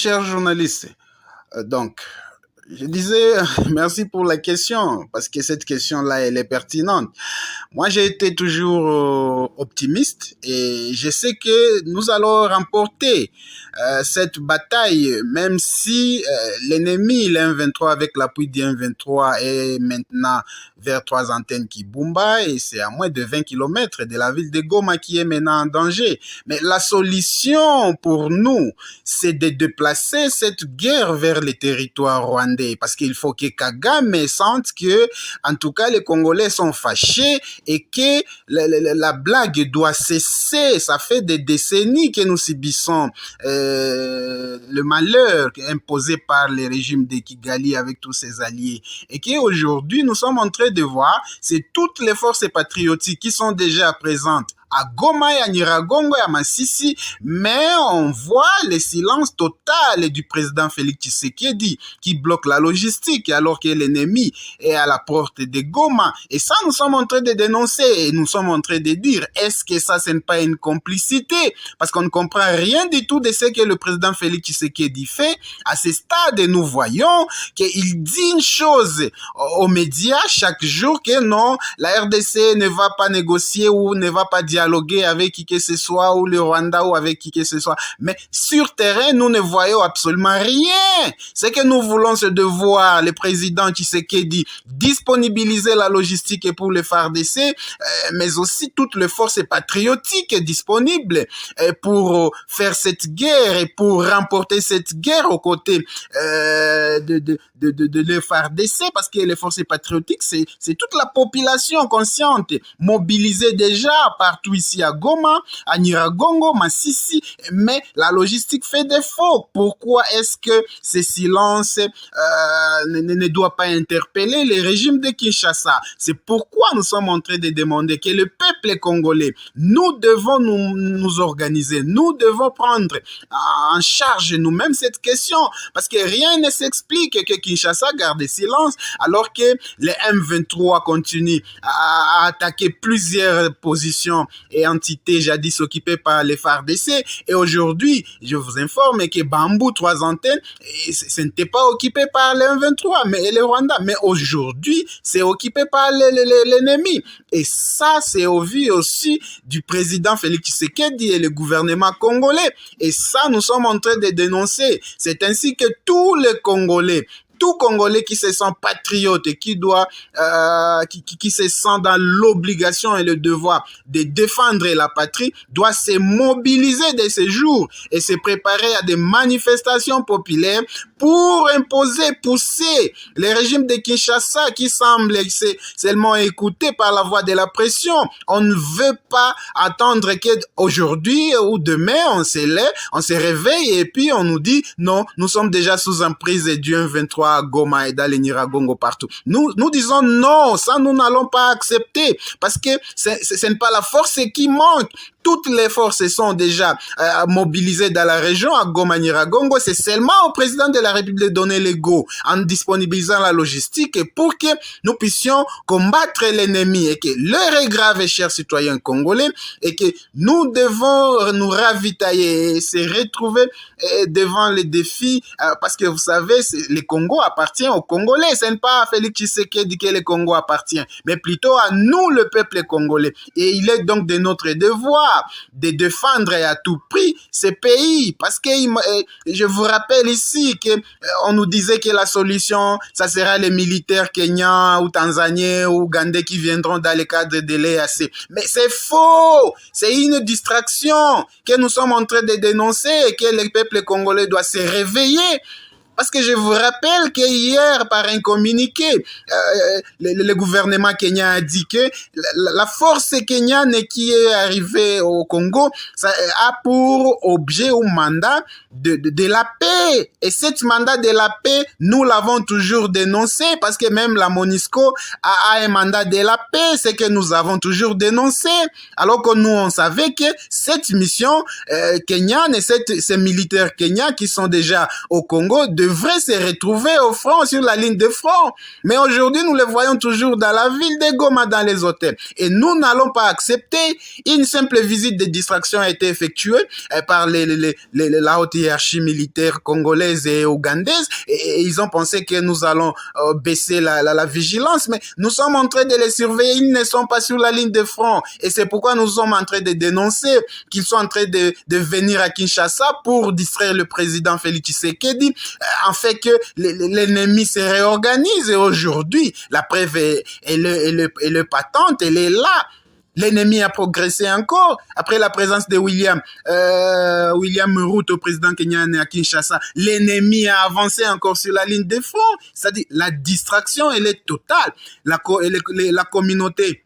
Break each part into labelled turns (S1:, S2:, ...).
S1: cher journaliste. Donc, je disais merci pour la question, parce que cette question-là, elle est pertinente. Moi, j'ai été toujours optimiste et je sais que nous allons remporter cette bataille, même si l'ennemi, l'M23, avec l'appui du M23, est maintenant vers 3 antennes Kibumba et c'est à moins de 20 kilomètres de la ville de Goma qui est maintenant en danger. Mais la solution pour nous, c'est de déplacer cette guerre vers les territoires rwandais parce qu'il faut que Kagame sente que, en tout cas, les Congolais sont fâchés et que la blague doit cesser. Ça fait des décennies que nous subissons le malheur imposé par le régime de Kigali avec tous ses alliés et qu'aujourd'hui nous sommes en train de voir, c'est toutes les forces patriotiques qui sont déjà présentes à Goma et à Nyiragongo et à Masisi, mais on voit le silence total du président Félix Tshisekedi qui bloque la logistique alors que l'ennemi est à la porte de Goma. Et ça, nous sommes en train de dénoncer et nous sommes en train de dire, est-ce que ça, ce n'est pas une complicité? Parce qu'on ne comprend rien du tout de ce que le président Félix Tshisekedi fait. À ce stade, nous voyons qu'il dit une chose aux médias chaque jour que non, la RDC ne va pas négocier ou ne va pas dialoguer avec qui que ce soit, ou le Rwanda, ou avec qui que ce soit. Mais sur terrain, nous ne voyons absolument rien. Ce que nous voulons, c'est de voir le président Tshisekedi disponibiliser la logistique pour le FARDC, mais aussi toutes les forces patriotiques disponibles pour faire cette guerre et pour remporter cette guerre aux côtés de FARDC, parce que les forces patriotiques, c'est toute la population consciente, mobilisée déjà partout ici à Goma, à Nyiragongo, Masisi, mais la logistique fait défaut. Pourquoi est-ce que ce silence ne doit pas interpeller le régime de Kinshasa? C'est pourquoi nous sommes en train de demander que le peuple congolais, nous devons nous organiser, nous devons prendre en charge nous-mêmes cette question, parce que rien ne s'explique que Kinshasa garde silence alors que les M23 continuent à attaquer plusieurs positions et entités jadis occupées par les FARDC. Et aujourd'hui, je vous informe que Bambou, 3 antennes, ce n'était pas occupé par les M23, mais le Rwanda. Mais aujourd'hui, c'est occupé par l'ennemi. Et ça, c'est au vu aussi du président Félix Tshisekedi et le gouvernement congolais. Et ça, nous sommes en train de dénoncer. C'est ainsi que tous les Congolais, tout Congolais qui se sent patriote et qui se sent dans l'obligation et le devoir de défendre la patrie doit se mobiliser de ces jours et se préparer à des manifestations populaires pour imposer, pousser le régime de Kinshasa qui semble seulement écouté par la voix de la pression. On ne veut pas attendre qu'aujourd'hui ou demain on se réveille et puis on nous dit non, nous sommes déjà sous emprise du M23 à Goma et dans les Nyiragongo partout. Nous disons non, ça nous n'allons pas accepter parce que ce n'est pas la force qui manque. Toutes les forces sont déjà mobilisées dans la région à Goma, Nyiragongo. C'est seulement au président de la République de donner les go en disponibilisant la logistique pour que nous puissions combattre l'ennemi et que l'heure est grave, chers citoyens congolais, et que nous devons nous ravitailler et se retrouver devant les défis parce que vous savez, le Congo appartient aux Congolais. Ce n'est pas à Félix Tshisekedi que le Congo appartient, mais plutôt à nous, le peuple congolais. Et il est donc de notre devoir de défendre à tout prix ces pays, parce que je vous rappelle ici que on nous disait que la solution, ça sera les militaires kenyans ou tanzaniens ou ougandais qui viendront dans le cadre de l'EAC. Mais c'est faux, c'est une distraction que nous sommes en train de dénoncer et que le peuple congolais doit se réveiller. Parce que je vous rappelle que hier, par un communiqué, le gouvernement kenyan a dit que la force kenyane qui est arrivée au Congo ça a pour objet ou mandat de la paix. Et cet mandat de la paix, nous l'avons toujours dénoncé parce que même la MONUSCO a un mandat de la paix, c'est que nous avons toujours dénoncé. Alors que nous, on savait que cette mission kenyane et ces militaires kenyans qui sont déjà au Congo devraient se retrouver au front, sur la ligne de front. Mais aujourd'hui, nous les voyons toujours dans la ville de Goma, dans les hôtels. Et nous n'allons pas accepter. Une simple visite de distraction a été effectuée par la haute hiérarchie militaire congolaise et ougandaise. Et ils ont pensé que nous allons baisser la vigilance. Mais nous sommes en train de les surveiller. Ils ne sont pas sur la ligne de front. Et c'est pourquoi nous sommes en train de dénoncer qu'ils sont en train de venir à Kinshasa pour distraire le président Félix Tshisekedi, en fait que l'ennemi se réorganise. Et aujourd'hui, la preuve est patente, elle est là. L'ennemi a progressé encore après la présence de William Ruto, président kenyan à Kinshasa. L'ennemi a avancé encore sur la ligne de front. C'est-à-dire la distraction, elle est totale. La communauté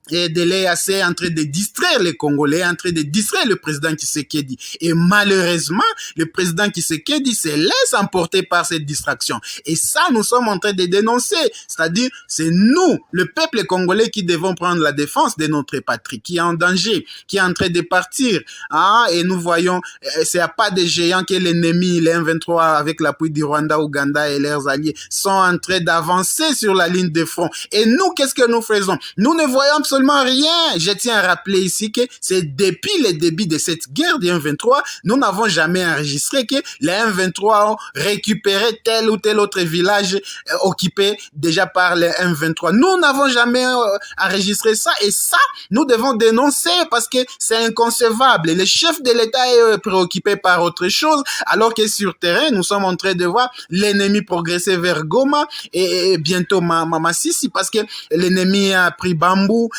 S1: et de l'EAC en train de distraire les Congolais, en train de distraire le président Tshisekedi. Et malheureusement, le président Tshisekedi se laisse emporter par cette distraction. Et ça, nous sommes en train de dénoncer. C'est-à-dire, c'est nous, le peuple congolais, qui devons prendre la défense de notre patrie, qui est en danger, qui est en train de partir. Ah, et nous voyons, c'est à pas des géants que l'ennemi, les M23, avec l'appui du Rwanda, Ouganda et leurs alliés, sont en train d'avancer sur la ligne de front. Et nous, qu'est-ce que nous faisons? Nous ne voyons absolument rien. Je tiens à rappeler ici que c'est depuis le début de cette guerre des M23, nous n'avons jamais enregistré que les M23 ont récupéré tel ou tel autre village occupé déjà par les M23. Nous n'avons jamais enregistré ça, et ça, nous devons dénoncer parce que c'est inconcevable. Le chef de l'État est préoccupé par autre chose, alors que sur terrain, nous sommes en train de voir l'ennemi progresser vers Goma et bientôt Masisi, parce que l'ennemi a pris Bambou.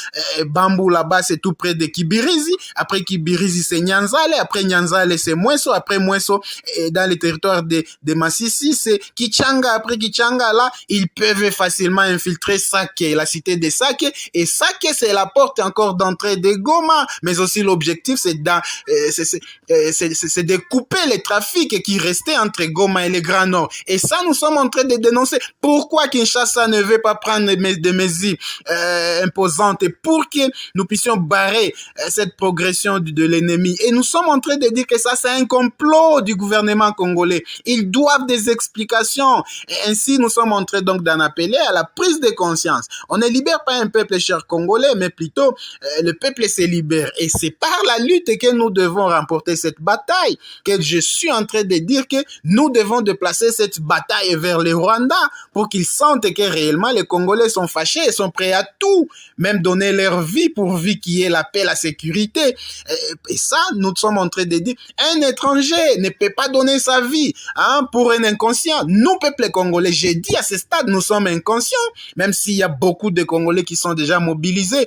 S1: Bambou là-bas, c'est tout près de Kibirizi. Après Kibirizi, c'est Nyanzale. Après Nyanzale, c'est Mweso. Après Mweso, dans les territoires de Masisi, c'est Kichanga. Après Kichanga, là, ils peuvent facilement infiltrer Sake, la cité de Sake. Et Sake, c'est la porte encore d'entrée de Goma. Mais aussi, l'objectif, c'est de couper les trafics qui restaient entre Goma et le Grand Nord. Et ça, nous sommes en train de dénoncer. Pourquoi Kinshasa ne veut pas prendre des mesures imposantes pour que nous puissions barrer cette progression de l'ennemi? Et nous sommes en train de dire que ça, c'est un complot du gouvernement congolais. Ils doivent des explications. Et ainsi, nous sommes en train donc d'en appeler à la prise de conscience. On ne libère pas un peuple, cher Congolais, mais plutôt le peuple se libère. Et c'est par la lutte que nous devons remporter cette bataille, que je suis en train de dire que nous devons déplacer cette bataille vers le Rwanda pour qu'ils sentent que réellement les Congolais sont fâchés et sont prêts à tout, même donner leur vie pourvu qu'il y ait la paix, la sécurité. Et ça, nous sommes en train de dire, un étranger ne peut pas donner sa vie pour un inconscient. Nous, peuple congolais, j'ai dit à ce stade, nous sommes inconscients, même s'il y a beaucoup de Congolais qui sont déjà mobilisés,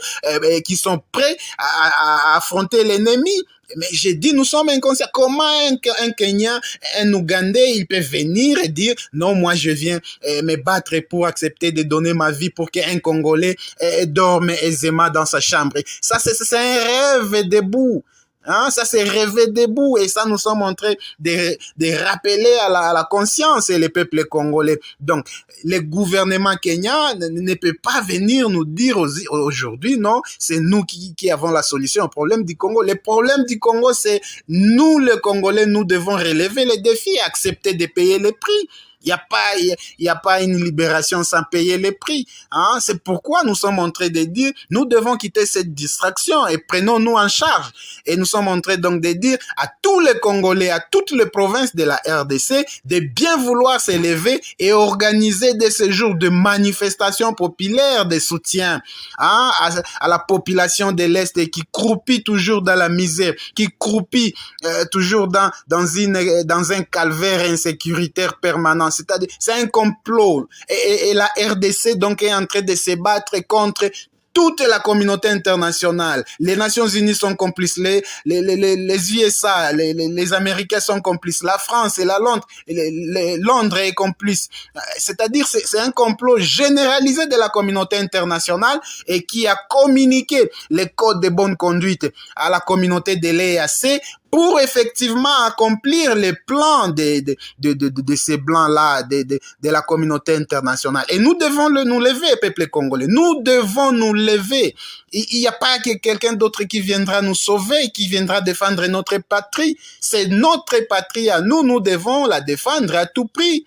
S1: qui sont prêts à affronter l'ennemi. Mais j'ai dit, nous sommes inconscients. Comment un Kenyan, un Ougandais, il peut venir et dire, non, moi je viens me battre pour accepter de donner ma vie pour qu'un Congolais dorme aisément dans sa chambre. Ça, c'est un rêve debout. Ça, c'est rêver debout. Et ça, nous sommes en train de rappeler à la conscience et les peuples congolais. Donc, le gouvernement kenyan ne peut pas venir nous dire aujourd'hui, non, c'est nous qui avons la solution au problème du Congo. Le problème du Congo, c'est nous, les Congolais, nous devons relever les défis et accepter de payer les prix. Il y a pas une libération sans payer les prix. C'est pourquoi nous sommes en train de dire, nous devons quitter cette distraction et prenons-nous en charge. Et nous sommes en train donc de dire à tous les Congolais, à toutes les provinces de la RDC, de bien vouloir s'élever et organiser des séjours de manifestations populaires de soutien à la population de l'Est qui croupit toujours dans la misère, qui croupit toujours dans un calvaire insécuritaire permanent. C'est-à-dire, c'est un complot. Et la RDC, donc, est en train de se battre contre toute la communauté internationale. Les Nations Unies sont complices, les USA, les Américains sont complices, la France et Londres est complice. C'est-à-dire, c'est un complot généralisé de la communauté internationale et qui a communiqué les codes de bonne conduite à la communauté de l'EAC pour effectivement accomplir les plans de ces blancs-là, de la communauté internationale. Et nous devons nous lever, peuple congolais. Nous devons nous lever. Il n'y a pas que quelqu'un d'autre qui viendra nous sauver, qui viendra défendre notre patrie. C'est notre patrie à nous. Nous devons la défendre à tout prix.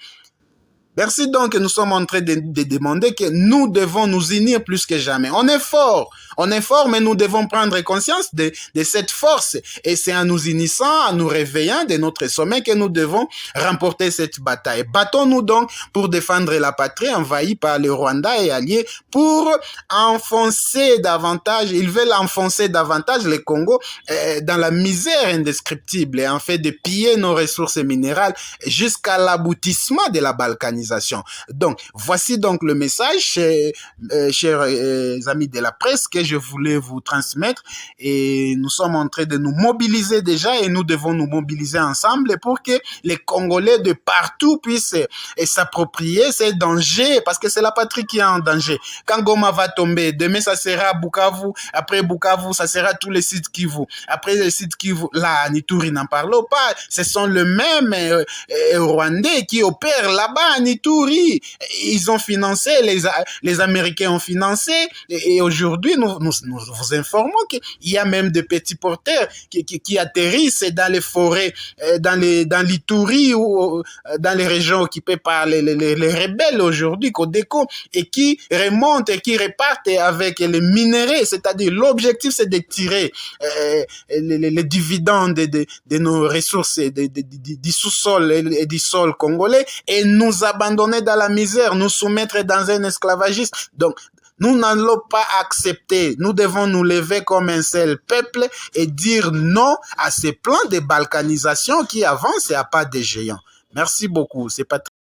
S1: Merci donc, nous sommes en train de demander que nous devons nous unir plus que jamais. On est fort, mais nous devons prendre conscience de cette force. Et c'est en nous unissant, en nous réveillant de notre sommeil que nous devons remporter cette bataille. Battons-nous donc pour défendre la patrie envahie par le Rwanda et alliés pour enfoncer davantage, ils veulent enfoncer davantage le Congo dans la misère indescriptible et en fait de piller nos ressources minérales jusqu'à l'aboutissement de la balkanisation. Donc, voici donc le message, chers amis de la presse, que je voulais vous transmettre. Et nous sommes en train de nous mobiliser déjà et nous devons nous mobiliser ensemble pour que les Congolais de partout puissent s'approprier ces dangers, parce que c'est la patrie qui est en danger. Quand Goma va tomber, demain ça sera Bukavu, après Bukavu ça sera tous les sites Kivu, après les sites Kivu, là, Nituri n'en parlons pas, ce sont les mêmes Rwandais qui opèrent là-bas à Nituri. Ils ont financé, les Américains ont financé, et aujourd'hui, nous vous informons qu'il y a même des petits porteurs qui atterrissent dans les forêts, dans l'Ituri ou dans les régions occupées par les rebelles aujourd'hui, Codeco, et qui remontent et qui repartent avec les minéraux, c'est-à-dire l'objectif c'est de tirer les dividendes de nos ressources du sous-sol et du sol congolais et nous abandonner dans la misère, nous soumettre dans un esclavagisme. Donc, nous n'allons pas accepter. Nous devons nous lever comme un seul peuple et dire non à ces plans de balkanisation qui avancent et à pas de géants. Merci beaucoup. C'est Patrick.